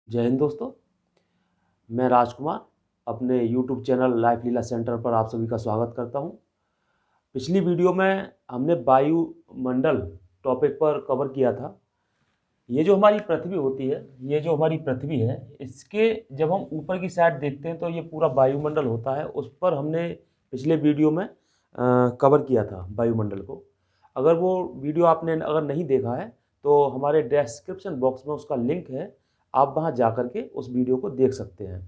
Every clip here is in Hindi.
जय हिंद दोस्तों। मैं राजकुमार अपने YouTube चैनल लाइफ लीला सेंटर पर आप सभी का स्वागत करता हूं। पिछली वीडियो में हमने वायुमंडल टॉपिक पर कवर किया था। ये जो हमारी पृथ्वी होती है, ये जो हमारी पृथ्वी है, इसके जब हम ऊपर की साइड देखते हैं तो ये पूरा वायुमंडल होता है। उस पर हमने पिछले वीडियो में कवर किया था वायुमंडल को। अगर वो वीडियो आपने अगर नहीं देखा है तो हमारे डिस्क्रिप्शन बॉक्स में उसका लिंक है, आप वहाँ जा कर के उस वीडियो को देख सकते हैं।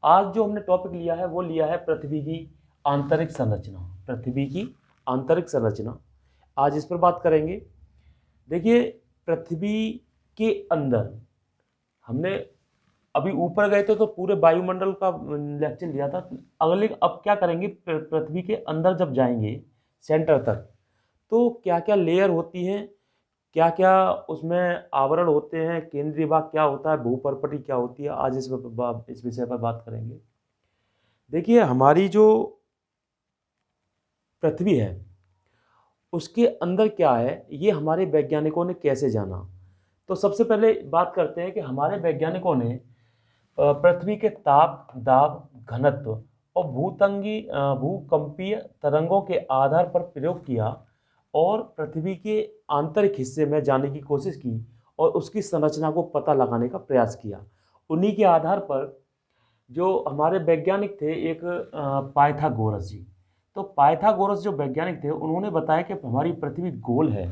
आज जो हमने टॉपिक लिया है वो लिया है पृथ्वी की आंतरिक संरचना। पृथ्वी की आंतरिक संरचना आज इस पर बात करेंगे। देखिए, पृथ्वी के अंदर हमने अभी ऊपर गए थे तो पूरे वायुमंडल का लेक्चर लिया था। अगले अब क्या करेंगे, पृथ्वी के अंदर जब जाएंगे सेंटर तक तो क्या क्या लेयर होती हैं, क्या क्या उसमें आवरण होते हैं, केंद्रीय भाग क्या होता है, भूपर्पटी क्या होती है, आज इस विषय पर बात करेंगे। देखिए, हमारी जो पृथ्वी है उसके अंदर क्या है, ये हमारे वैज्ञानिकों ने कैसे जाना। तो सबसे पहले बात करते हैं कि हमारे वैज्ञानिकों ने पृथ्वी के ताप, दाब, घनत्व और भूकंपीय तरंगों के आधार पर प्रयोग किया और पृथ्वी के आंतरिक हिस्से में जाने की कोशिश की और उसकी संरचना को पता लगाने का प्रयास किया। उन्हीं के आधार पर जो हमारे वैज्ञानिक थे, एक पाइथागोरस जी। तो पाइथागोरस जो वैज्ञानिक थे उन्होंने बताया कि हमारी पृथ्वी गोल है।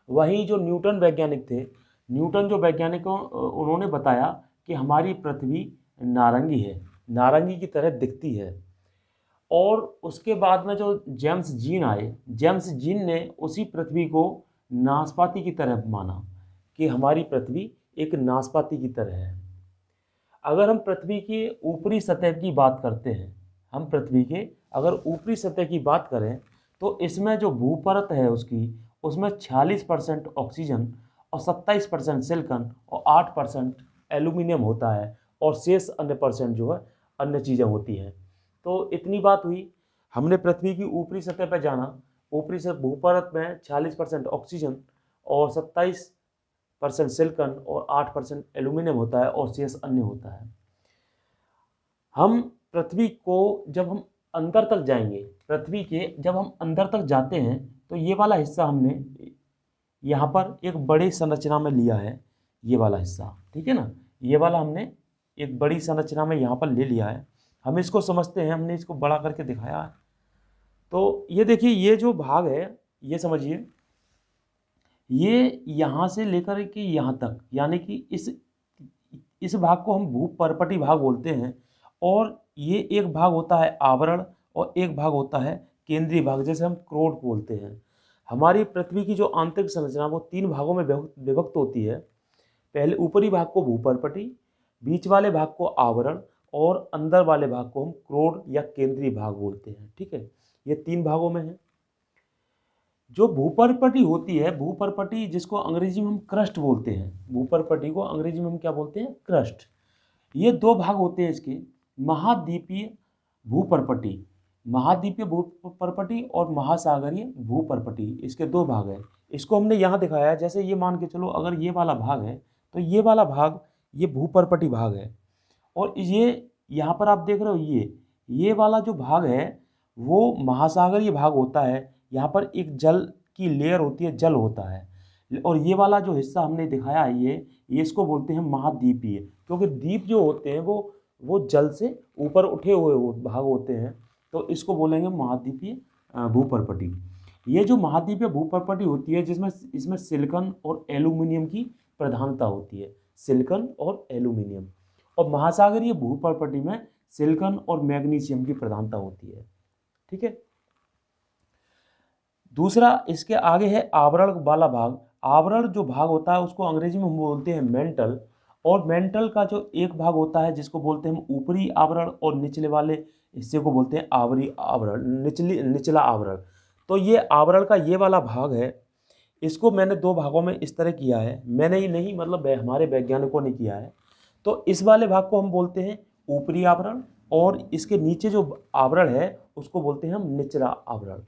वहीं जो न्यूटन वैज्ञानिक थे, न्यूटन जो वैज्ञानिकों उन्होंने बताया कि हमारी पृथ्वी नारंगी है, नारंगी की तरह दिखती है। और उसके बाद में जो जेम्स जीन आए, जेम्स जीन ने उसी पृथ्वी को नाशपाती की तरह माना कि हमारी पृथ्वी एक नाशपाती की तरह है। अगर हम पृथ्वी की ऊपरी सतह की बात करते हैं, हम पृथ्वी के अगर ऊपरी सतह की बात करें तो इसमें जो भूपरत है उसमें 46% ऑक्सीजन और 27% सिलिकॉन और 8% एल्यूमिनियम होता है और शेष अन्य परसेंट जो है अन्य चीज़ें होती हैं। तो इतनी बात हुई, हमने पृथ्वी की ऊपरी सतह पर जाना। ऊपरी से भूपरत में 46% ऑक्सीजन और 27% सिलिकॉन और 8% एल्यूमिनियम होता है और शेष अन्य होता है। हम पृथ्वी को जब हम अंदर तक जाएंगे, पृथ्वी के जब हम अंदर तक जाते हैं तो ये वाला हिस्सा हमने यहाँ पर एक बड़ी संरचना में लिया है, ये वाला हिस्सा, ठीक है ना। ये वाला हमने एक बड़ी संरचना में यहाँ पर ले लिया है। हम इसको समझते हैं, हमने इसको बड़ा करके दिखाया है। तो ये देखिए, ये जो भाग है, ये समझिए, ये यहाँ से लेकर के यहाँ तक, यानी कि इस भाग को हम भूपर्पटी भाग बोलते हैं। और ये एक भाग होता है आवरण और एक भाग होता है केंद्रीय भाग, जैसे हम क्रोड बोलते हैं। हमारी पृथ्वी की जो आंतरिक संरचना वो 3 भागों में विभक्त होती है। पहले ऊपरी भाग को भूपर्पटी, बीच वाले भाग को आवरण और अंदर वाले भाग को हम क्रोड या केंद्रीय भाग बोलते हैं, ठीक है। ये 3 भागों में है। जो भूपर्पटी होती है, भूपर्पटी जिसको अंग्रेजी में हम क्रस्ट बोलते हैं, भूपर्पटी को अंग्रेजी में हम क्या बोलते हैं, क्रस्ट। ये 2 भाग होते हैं इसके, महाद्वीपीय भूपर्पटी, महाद्वीपीय भूपर्पटी और महासागरीय भूपर्पटी, इसके 2 भाग हैं। इसको हमने यहाँ दिखाया है। जैसे ये मान के चलो, अगर ये वाला भाग है तो ये वाला भाग ये भूपर्पटी भाग है। और ये यहाँ पर आप देख रहे हो, ये वाला जो भाग है वो महासागरीय भाग होता है। यहाँ पर एक जल की लेयर होती है, जल होता है। और ये वाला जो हिस्सा हमने दिखाया है, ये इसको बोलते हैं महाद्वीपीय, क्योंकि द्वीप जो होते हैं वो जल से ऊपर उठे हुए भाग होते हैं। तो इसको बोलेंगे महाद्वीपीय भूपर्पटी। ये जो महाद्वीपीय भूपर्पटी होती है, इसमें सिलिकॉन और एल्यूमिनियम की प्रधानता होती है, सिलिकॉन और एल्यूमिनियम। और महासागरीय भूपर्पटी में सिलिकॉन और मैग्नीशियम की प्रधानता होती है, ठीक है। दूसरा इसके आगे है आवरण वाला भाग। आवरण जो भाग होता है उसको अंग्रेजी में हम बोलते हैं मेंटल। और मेंटल का जो एक भाग होता है जिसको बोलते हैं हम ऊपरी आवरण, और निचले वाले हिस्से को बोलते हैं आवरी आवरण, निचला आवरण। तो ये आवरण का ये वाला भाग है, इसको मैंने 2 भागों में इस तरह किया है। मैंने ही नहीं, मतलब हमारे वैज्ञानिकों ने किया है। तो इस वाले भाग को हम बोलते हैं ऊपरी आवरण और इसके नीचे जो आवरण है उसको बोलते हैं हम निचला आवरण।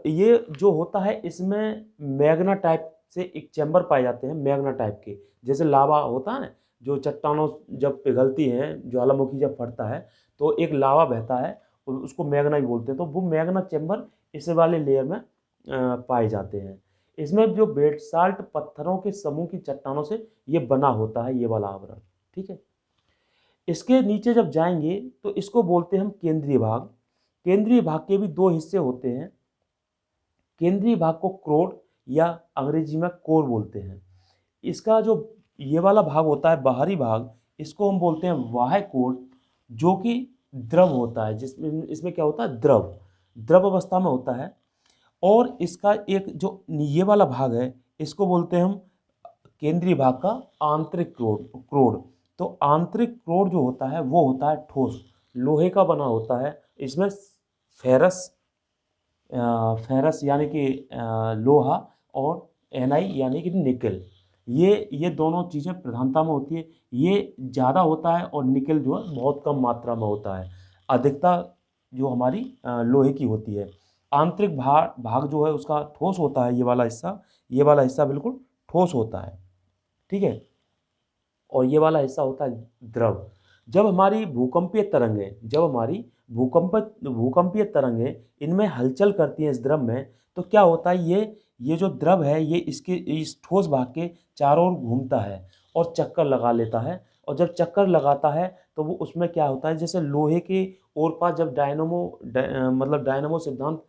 ये जो होता है इसमें मैग्ना टाइप से एक चैम्बर पाए जाते हैं, मैग्ना टाइप के, जैसे लावा होता है ना, जो चट्टानों जब पिघलती हैं, ज्वालामुखी जब फटता है तो एक लावा बहता है और उसको मैग्ना भी बोलते हैं। तो वो मैग्ना चैम्बर इस वाले लेयर में पाए जाते हैं। इसमें जो बेसाल्ट पत्थरों के समूह की चट्टानों से ये बना होता है, ये वाला आवरण। ठीक है, इसके नीचे जब जाएंगे तो इसको बोलते हैं हम केंद्रीय भाग। केंद्रीय भाग के भी दो हिस्से होते हैं। केंद्रीय भाग को क्रोड या अंग्रेजी में कोर बोलते हैं। इसका जो ये वाला भाग होता है, बाहरी भाग, इसको हम बोलते हैं बाह्य कोर, जो कि द्रव होता है, जिसमें इसमें क्या होता है, द्रव द्रव अवस्था में होता है। और इसका एक जो ये वाला भाग है, इसको बोलते हैं हम केंद्रीय भाग का आंतरिक क्रोड। तो आंतरिक क्रोड जो होता है वो होता है ठोस, लोहे का बना होता है। इसमें फेरस फेरस यानी कि लोहा और एनआई यानी कि निकल, ये दोनों चीज़ें प्रधानता में होती है। ये ज़्यादा होता है और निकल जो है बहुत कम मात्रा में होता है। अधिकता जो हमारी लोहे की होती है। आंतरिक भाग जो है उसका ठोस होता है, ये वाला हिस्सा बिल्कुल ठोस होता है। ठीक है, और ये वाला हिस्सा होता है द्रव। जब हमारी भूकंपीय तरंगें इनमें हलचल करती हैं इस द्रव में, तो क्या होता है, ये जो द्रव है ये इस ठोस भाग के चारों ओर घूमता है और चक्कर लगा लेता है। और जब चक्कर लगाता है तो वो उसमें क्या होता है, जैसे लोहे के ओर पार जब मतलब डायनामो सिद्धांत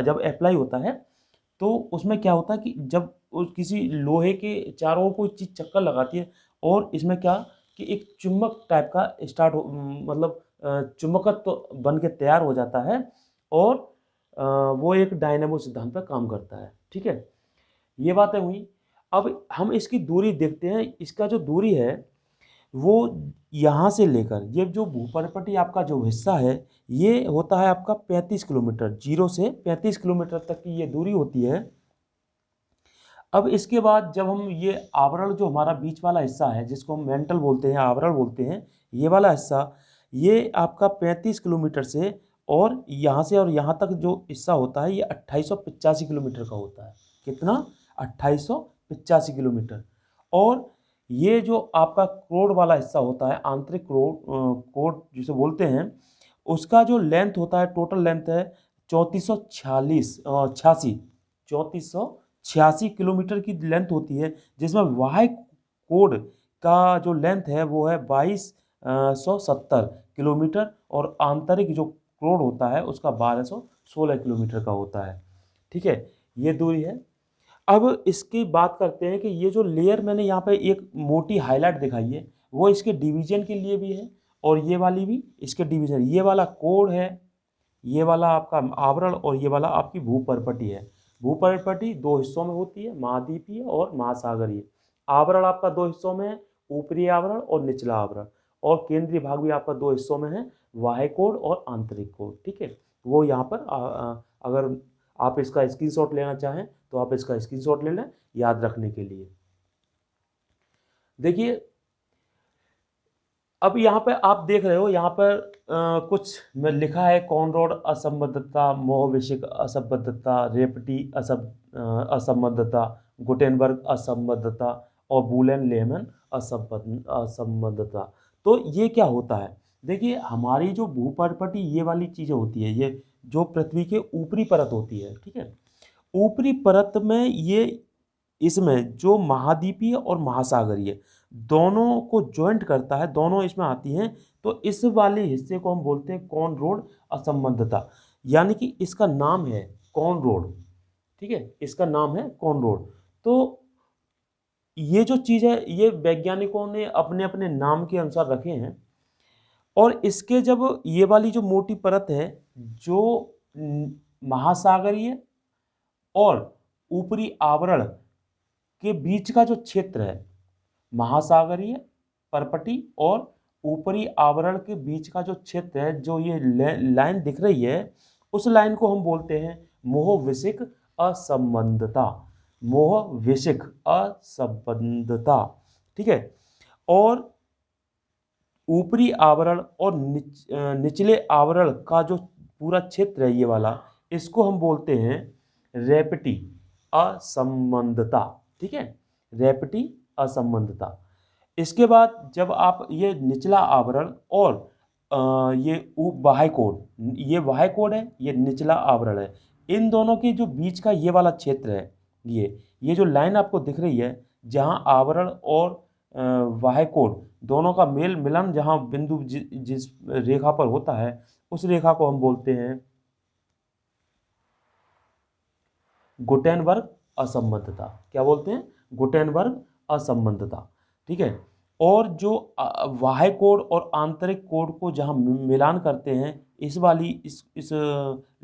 जब अप्लाई होता है, तो उसमें क्या होता है कि जब किसी लोहे के चारों ओर कोई चीज़ चक्कर लगाती है, और इसमें क्या कि एक चुंबक टाइप का मतलब चुंबकत्व तो बन के तैयार हो जाता है, और वो एक डायनेमो सिद्धांत पर काम करता है। ठीक है, ये बातें हुई। अब हम इसकी दूरी देखते हैं। इसका जो दूरी है वो यहाँ से लेकर ये जो भूपर्पटी आपका जो हिस्सा है, ये होता है आपका 35 किलोमीटर, 0 से 35 किलोमीटर तक की ये दूरी होती है। अब इसके बाद जब हम ये आवरण जो हमारा बीच वाला हिस्सा है, जिसको हम मेंटल बोलते हैं, आवरण बोलते हैं, ये वाला हिस्सा, ये आपका 35 किलोमीटर से और यहाँ से और यहाँ तक जो हिस्सा होता है ये 2885 किलोमीटर का होता है। कितना? 2885 किलोमीटर। और ये जो आपका क्रोड वाला हिस्सा होता है, आंतरिक क्रोड जिसे बोलते हैं, उसका जो लेंथ होता है, टोटल लेंथ है 3486 किलोमीटर की लेंथ होती है, जिसमें वाह्य कोड का जो लेंथ है वो है 2270 किलोमीटर, और आंतरिक जो क्रोड होता है उसका 1216 किलोमीटर का होता है। ठीक है, ये दूरी है। अब इसकी बात करते हैं कि ये जो लेयर मैंने यहाँ पे एक मोटी हाईलाइट दिखाई है, वो इसके डिवीजन के लिए भी है, और ये वाली भी इसके डिवीजन। ये वाला कोड है, ये वाला आपका आवरण, और ये वाला आपकी भूपर्पटी है। भूपर्पटी दो हिस्सों में होती है, महाद्वीपीय और महासागरीय। आवरण आपका दो हिस्सों में है, ऊपरी आवरण और निचला आवरण। और केंद्रीय भाग भी आपका दो हिस्सों में है, बाह्य कोड और आंतरिक कोड। ठीक है, वो यहाँ पर अगर आप इसका स्क्रीनशॉट लेना चाहें तो आप इसका स्क्रीनशॉट ले लें याद रखने के लिए। देखिए, अब यहाँ पे आप देख रहे हो, यहाँ पर कुछ में लिखा है, कॉनरॉड असंबद्धता, मोहविशिक असंबद्धता, रेपटी असंबद्धता, गुटेनबर्ग असंबद्धता और बुलेन लेहमैन असंबद्धता। तो ये क्या होता है, देखिए हमारी जो भूपर्पटी ये वाली चीज़ें होती है, ये जो पृथ्वी के ऊपरी परत होती है, ठीक है, ऊपरी परत में ये इसमें जो महाद्वीपीय और महासागरीय दोनों को ज्वाइंट करता है, दोनों इसमें आती हैं। तो इस वाले हिस्से को हम बोलते हैं कॉनरॉड असंबद्धता, यानी कि इसका नाम है कॉनरॉड। ठीक है, इसका नाम है कॉनरॉड। तो ये जो चीज़ है ये वैज्ञानिकों ने अपने अपने नाम के अनुसार रखे हैं। और इसके जब ये वाली जो मोटी परत है, जो महासागरीय और ऊपरी आवरण के बीच का जो क्षेत्र है, महासागरीय परपटी और ऊपरी आवरण के बीच का जो क्षेत्र है, जो ये लाइन दिख रही है, उस लाइन को हम बोलते हैं मोहविशिक असंबद्धता। मोहविशिक असंबद्धता। ठीक है, और ऊपरी आवरण और निचले आवरण का जो पूरा क्षेत्र है ये वाला, इसको हम बोलते हैं रेपटी असंबद्धता। ठीक है, रेपटी असंबद्धता। इसके बाद जब आप ये निचला आवरण और ये बाह्य कोड, ये बाह्य कोड है, ये निचला आवरण है, इन दोनों के जो बीच का ये वाला क्षेत्र है, ये जो लाइन आपको दिख रही है, जहाँ आवरण और बाह्य कोड दोनों का मेल मिलन, जहाँ बिंदु जिस रेखा पर होता है, उस रेखा को हम बोलते हैं गुटेनबर्ग असंबद्धता। क्या बोलते हैं? गुटेनबर्ग असंबद्धता। ठीक है। और जो बाह्य कोड और आंतरिक कोड को जहाँ मिलान करते हैं, इस वाली इस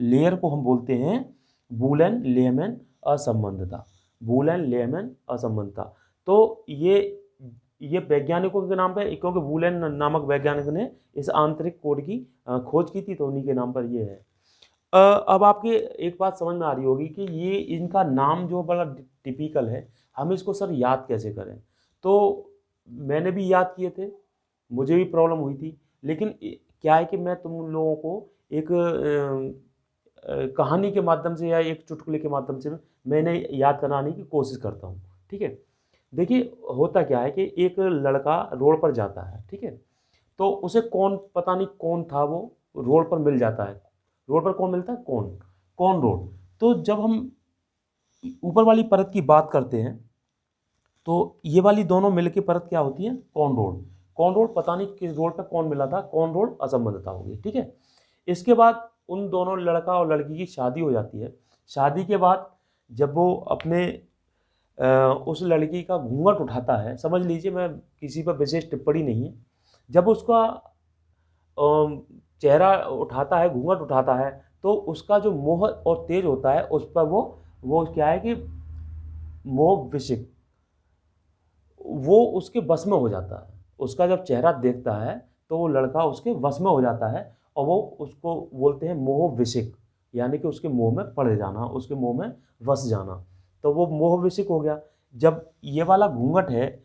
लेयर को हम बोलते हैं बूलन लेहमैन असंबद्धता। बूलन लेहमैन असंबद्धता। तो ये वैज्ञानिकों के नाम पे, क्योंकि बूलन नामक वैज्ञानिक ने इस आंतरिक कोड की खोज की थी, तो उन्हीं के नाम पर ये है। अब आपके एक बात समझ में आ रही होगी कि ये इनका नाम जो बड़ा टिपिकल है, हम इसको सर याद कैसे करें? तो मैंने भी याद किए थे, मुझे भी प्रॉब्लम हुई थी, लेकिन क्या है कि मैं तुम लोगों को एक कहानी के माध्यम से या एक चुटकुले के माध्यम से मैंने याद कराने की कोशिश करता हूँ। ठीक है। देखिए, होता क्या है कि एक लड़का रोड पर जाता है। ठीक है। तो उसे पता नहीं कौन था, वो रोड पर मिल जाता है। रोड पर कौन मिलता है? कौन रोड। तो जब हम ऊपर वाली परत की बात करते हैं, तो ये वाली दोनों मिल के परत क्या होती है? कौन रोड। कौन रोड, पता नहीं किस रोड पर कौन मिला था, कौन रोड असंबद्धता होगी। ठीक है। इसके बाद उन दोनों लड़का और लड़की की शादी हो जाती है। शादी के बाद जब वो अपने उस लड़की का घूंघट उठाता है, समझ लीजिए, मैं किसी पर विशेष टिप्पणी नहीं है, जब उसका चेहरा उठाता है, घूंघट उठाता है, तो उसका जो मोह और तेज होता है, उस पर वो क्या है कि मोह विशिक, वो उसके वश में हो जाता है। उसका जब चेहरा देखता है तो वो लड़का उसके वश में हो जाता है, और वो उसको बोलते हैं मोह विशिक, यानी कि उसके मोह में पड़ जाना, उसके मोह में वस जाना। तो वो मोह विशिक हो गया। जब ये वाला घूंघट है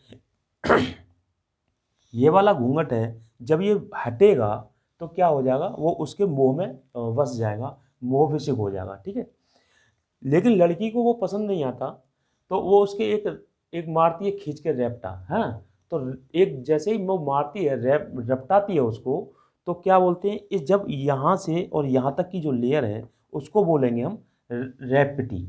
ये वाला घूंघट है, जब ये हटेगा तो क्या हो जाएगा? वो उसके मोह में वस जाएगा, मोह विशिक हो जाएगा। ठीक है। लेकिन लड़की को वो पसंद नहीं आता, तो वो उसके एक मारती है खींच के रैप्टा। हाँ, तो एक जैसे ही वो मारती है, रपटाती है उसको, तो क्या बोलते हैं, इस जब यहाँ से और यहाँ तक की जो लेयर है, उसको बोलेंगे हम रैप्टी।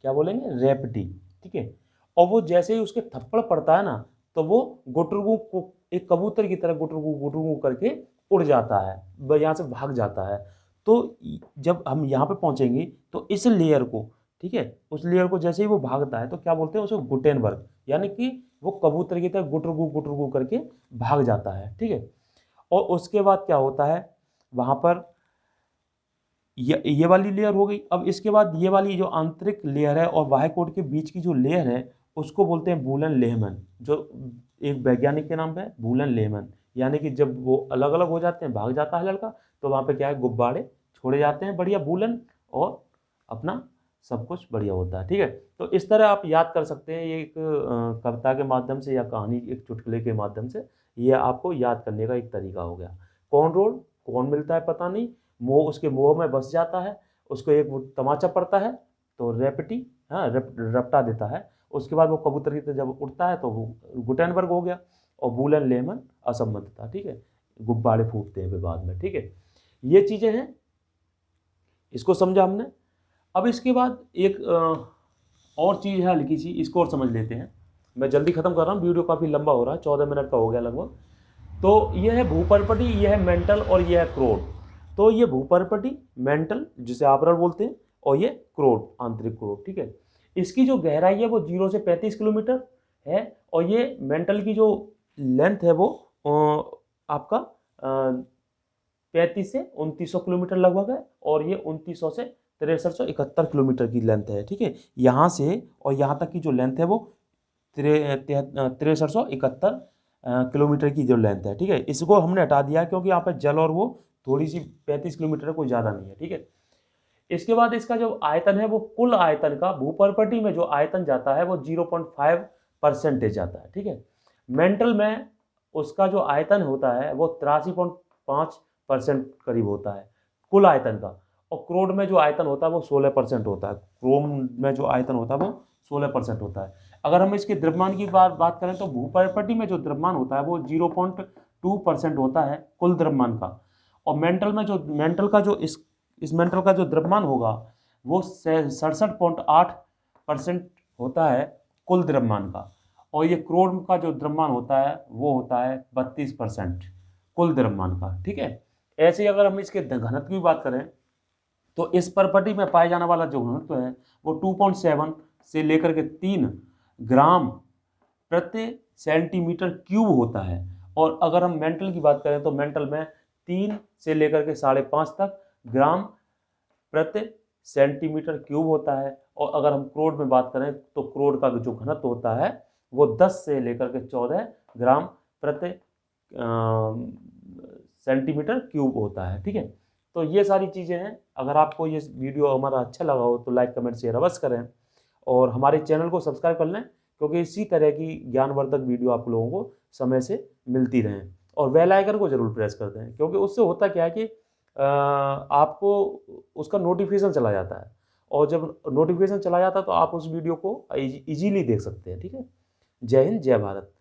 क्या बोलेंगे? रैप्टी। ठीक है। और वो जैसे ही उसके थप्पड़ पड़ता है ना, तो वो गुटरगू को एक कबूतर की तरह गुटरगू गुटरगू करके उड़ जाता है, यहाँ से भाग जाता है। तो जब हम यहाँ पे पहुँचेंगे, तो इस लेयर को, ठीक है, उस लेयर को जैसे ही वो भागता है, तो क्या बोलते हैं उसको? गुटेनबर्ग, यानी कि वो कबूतर की तरह गुटरगू करके भाग जाता है। ठीक है। और उसके बाद क्या होता है, वहाँ पर ये वाली लेयर हो गई। अब इसके बाद ये वाली जो आंतरिक लेयर है और बाह्य कोड के बीच की जो लेयर है, उसको बोलते हैं बूलन लेहमैन, जो एक वैज्ञानिक के नाम पे है, बूलन लेहमैन। यानी कि जब वो अलग अलग हो जाते हैं, भाग जाता है लड़का, तो वहाँ पे क्या है, गुब्बारे छोड़े जाते हैं, बढ़िया बूलन, और अपना सब कुछ बढ़िया होता है। ठीक है। तो इस तरह आप याद कर सकते हैं, ये एक कविता के माध्यम से या कहानी, एक चुटकुले के माध्यम से, ये आपको याद करने का एक तरीका हो गया। कौन रोड, कौन मिलता है पता नहीं, मोह उसके मोह में बस जाता है, उसको एक वो तमाचा पड़ता है, तो रेपटी, हाँ, रपटा देता है। उसके बाद वो कबूतर की तरह जब उड़ता है, तो वो गुटेनबर्ग हो गया। और बूलन लेहमैन असंबद्धता। ठीक है। गुब्बारे फूटते हैं फिर बाद में। ठीक है। ये चीज़ें हैं, इसको समझा हमने। अब इसके बाद एक और चीज़ है हल्की सी, इसको और समझ लेते हैं। मैं जल्दी ख़त्म कर रहा हूँ, वीडियो काफ़ी लंबा हो रहा है, 14 मिनट का हो गया लगभग। तो ये है भूपर्पटी, ये है मेंटल, और ये है क्रोड। तो ये भूपर्पटी, मेंटल जिसे आवरण बोलते हैं, और ये क्रोड, आंतरिक क्रोड। ठीक है। इसकी जो गहराई है वो 0 से 35 किलोमीटर है, और ये मेंटल की जो लेंथ है वो आपका 35 से 2900 किलोमीटर लगभग है, और ये 2900 से 6371 किलोमीटर की लेंथ है। ठीक है। यहाँ से और यहाँ तक की जो लेंथ है वो 6371 किलोमीटर की जो लेंथ है। ठीक है। इसको हमने हटा दिया क्योंकि यहाँ पर जल और वो थोड़ी सी 35 किलोमीटर कोई ज़्यादा नहीं है। ठीक है। इसके बाद इसका जो आयतन है, वो कुल आयतन का भूपर्पटी में जो आयतन जाता है वो 0.5% जाता है। ठीक है। मेंटल में उसका जो आयतन होता है वो 83.5% करीब होता है कुल आयतन का। और क्रोड में जो आयतन होता है वो 16% होता है। क्रोम में जो आयतन होता है वो 16% होता है। अगर हम इसके द्रव्यमान की बात करें तो भूपर्पटी में जो द्रव्यमान होता है वो 0.2% होता है कुल द्रव्यमान का। और इस मेंटल का जो द्रव्यमान होगा वो 67.8% होता है कुल द्रव्यमान का। और ये क्रोम का जो द्रव्यमान होता है वो होता है 32% कुल द्रव्यमान का। ठीक है। ऐसे ही अगर हम इसके घनत्व की बात करें तो इस पर्पटी में पाए जाने वाला जो घनत्व है वो 2.7 से लेकर के 3 ग्राम प्रति सेंटीमीटर क्यूब होता है। और अगर हम मेंटल की बात करें तो मेंटल में 3 से लेकर के 5.5 तक ग्राम प्रति सेंटीमीटर क्यूब होता है। और अगर हम क्रोड में बात करें तो क्रोड का जो घनत्व होता है वो 10 से लेकर के 14 ग्राम प्रति सेंटीमीटर क्यूब होता है। ठीक है। तो ये सारी चीज़ें हैं। अगर आपको ये वीडियो हमारा अच्छा लगा हो तो लाइक कमेंट शेयर अवश्य करें और हमारे चैनल को सब्सक्राइब कर लें, क्योंकि इसी तरह की ज्ञानवर्धक वीडियो आप लोगों को समय से मिलती रहें। और बेल आइकन को जरूर प्रेस कर दें, क्योंकि उससे होता क्या है कि आपको उसका नोटिफिकेशन चला जाता है, और जब नोटिफिकेशन चला जाता है तो आप उस वीडियो को इजीली देख सकते हैं। ठीक है। जय हिंद, जय भारत।